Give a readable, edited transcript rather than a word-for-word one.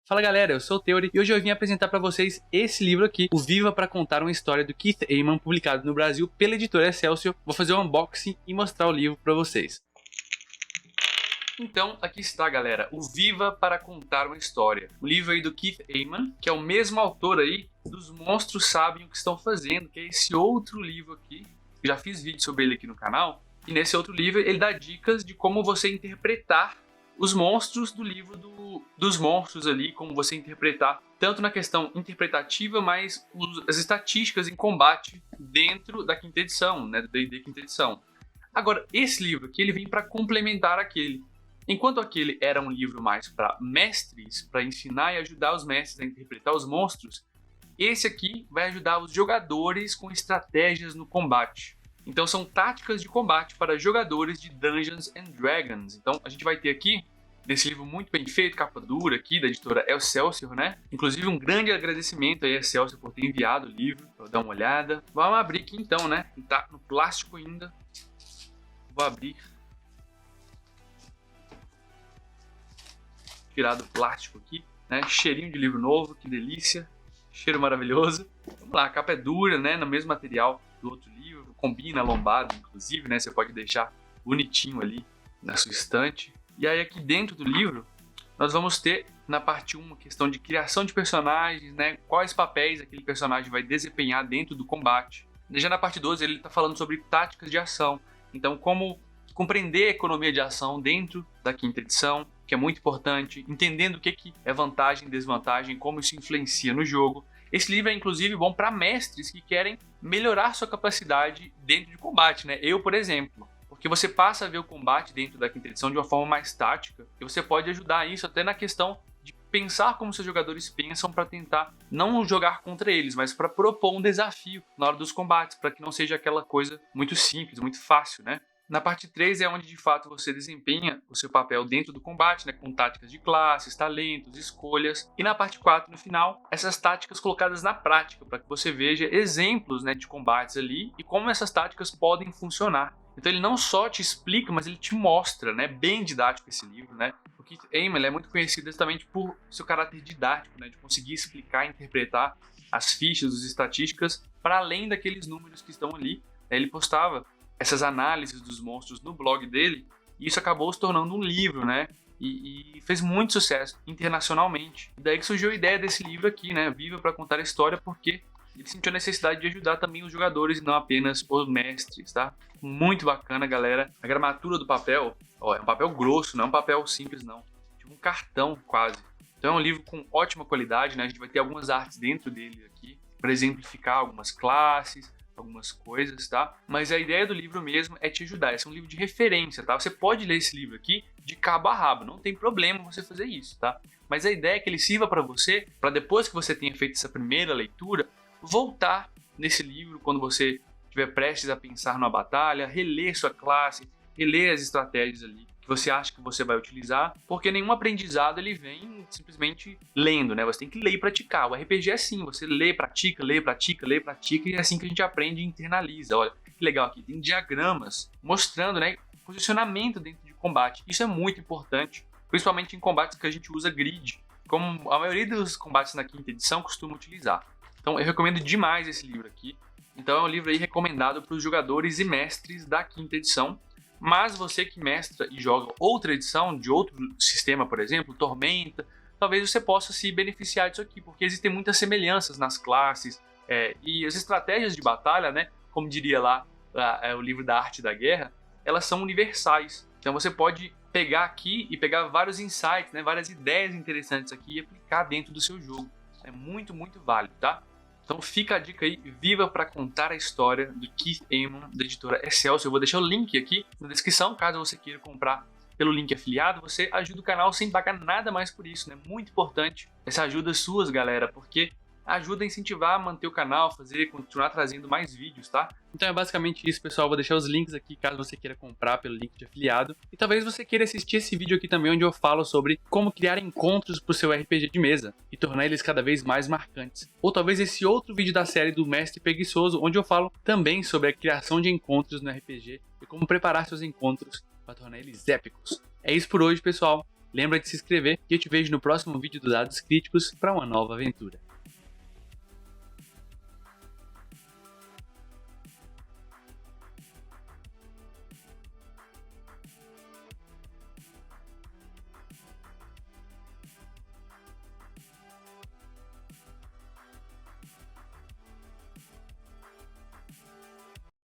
Fala galera, eu sou o Theory e hoje eu vim apresentar para vocês esse livro aqui, o Viva para Contar uma História do Keith Eman, publicado no Brasil pela editora Excelsior. Vou fazer um unboxing e mostrar o livro para vocês. Então, aqui está galera, o Viva para Contar uma História, o livro aí do Keith Eman, que é o mesmo autor aí dos Monstros Sabem o que Estão Fazendo, que é esse outro livro aqui. Eu já fiz vídeo sobre ele aqui no canal, e nesse outro livro ele dá dicas de como você interpretar os monstros do livro dos monstros ali, como você interpretar, tanto na questão interpretativa, mas as estatísticas em combate dentro da quinta edição, né, do D&D quinta edição. Agora, esse livro aqui, ele vem para complementar aquele. Enquanto aquele era um livro mais para mestres, para ensinar e ajudar os mestres a interpretar os monstros, esse aqui vai ajudar os jogadores com estratégias no combate. Então são táticas de combate para jogadores de Dungeons and Dragons. Então a gente vai ter aqui, nesse livro muito bem feito, capa dura aqui da editora Excelsior, né? Inclusive um grande agradecimento aí a Excelsior por ter enviado o livro, para dar uma olhada. Vamos abrir aqui então, né? Ele tá no plástico ainda. Vou abrir. Tirar do plástico aqui, né? Cheirinho de livro novo, que delícia. Cheiro maravilhoso. Vamos lá, a capa é dura, né? No mesmo material do outro livro. Combina lombado, inclusive, né? Você pode deixar bonitinho ali na sua estante. E aí aqui dentro do livro, nós vamos ter na parte 1 uma questão de criação de personagens, né? Quais papéis aquele personagem vai desempenhar dentro do combate. Já na parte 2 ele está falando sobre táticas de ação. Então como compreender a economia de ação dentro da quinta edição, que é muito importante, entendendo o que é vantagem e desvantagem, como isso influencia no jogo. Esse livro é inclusive bom para mestres que querem melhorar sua capacidade dentro de combate, né? Eu, por exemplo, porque você passa a ver o combate dentro da quinta edição de uma forma mais tática, e você pode ajudar isso até na questão de pensar como seus jogadores pensam para tentar não jogar contra eles, mas para propor um desafio na hora dos combates, para que não seja aquela coisa muito simples, muito fácil, né? Na parte 3 é onde de fato você desempenha o seu papel dentro do combate, né, com táticas de classes, talentos, escolhas. E na parte 4, no final, essas táticas colocadas na prática, para que você veja exemplos, né, de combates ali e como essas táticas podem funcionar. Então ele não só te explica, mas ele te mostra, né, bem didático esse livro, né. O Keith Eman é muito conhecido exatamente por seu caráter didático, né, de conseguir explicar e interpretar as fichas, as estatísticas, para além daqueles números que estão ali. Ele postava essas análises dos monstros no blog dele, e isso acabou se tornando um livro, né? E fez muito sucesso internacionalmente. E daí que surgiu a ideia desse livro aqui, né? Viva para Contar a História, porque ele sentiu a necessidade de ajudar também os jogadores e não apenas os mestres, tá? Muito bacana, galera. A gramatura do papel, ó, é um papel grosso, não é um papel simples, não. Tipo um cartão, quase. Então é um livro com ótima qualidade, né? A gente vai ter algumas artes dentro dele aqui, para exemplificar algumas classes, algumas coisas, tá? Mas a ideia do livro mesmo é te ajudar. Esse é um livro de referência, tá? Você pode ler esse livro aqui de cabo a rabo, não tem problema você fazer isso, tá? Mas a ideia é que ele sirva para você, para depois que você tenha feito essa primeira leitura, voltar nesse livro quando você estiver prestes a pensar numa batalha, reler sua classe, reler as estratégias ali que você acha que você vai utilizar, porque nenhum aprendizado ele vem simplesmente lendo, né? Você tem que ler e praticar. O RPG é assim, você lê, pratica, lê, pratica, lê, pratica, e é assim que a gente aprende e internaliza. Olha, que legal aqui, tem diagramas mostrando, né, posicionamento dentro de combate. Isso é muito importante, principalmente em combates que a gente usa grid, como a maioria dos combates na quinta edição costuma utilizar. Então eu recomendo demais esse livro aqui. Então é um livro aí recomendado para os jogadores e mestres da quinta edição. Mas você que mestra e joga outra edição de outro sistema, por exemplo, Tormenta, talvez você possa se beneficiar disso aqui, porque existem muitas semelhanças nas classes e as estratégias de batalha, né, como diria lá o livro da Arte da Guerra, elas são universais. Então você pode pegar aqui e pegar vários insights, né, várias ideias interessantes aqui e aplicar dentro do seu jogo. É muito, muito válido, tá? Então fica a dica aí, Viva para Contar a História do Keith Eman, da editora Excelsior. Eu vou deixar o link aqui na descrição, caso você queira comprar pelo link afiliado. Você ajuda o canal sem pagar nada mais por isso, né? Muito importante essa ajuda suas, galera, porque ajuda a incentivar a manter o canal, continuar trazendo mais vídeos, tá? Então é basicamente isso, pessoal. Vou deixar os links aqui caso você queira comprar pelo link de afiliado. E talvez você queira assistir esse vídeo aqui também, onde eu falo sobre como criar encontros para o seu RPG de mesa e tornar eles cada vez mais marcantes. Ou talvez esse outro vídeo da série do Mestre Preguiçoso, onde eu falo também sobre a criação de encontros no RPG e como preparar seus encontros para tornar eles épicos. É isso por hoje, pessoal. Lembra de se inscrever e eu te vejo no próximo vídeo do Dados Críticos para uma nova aventura.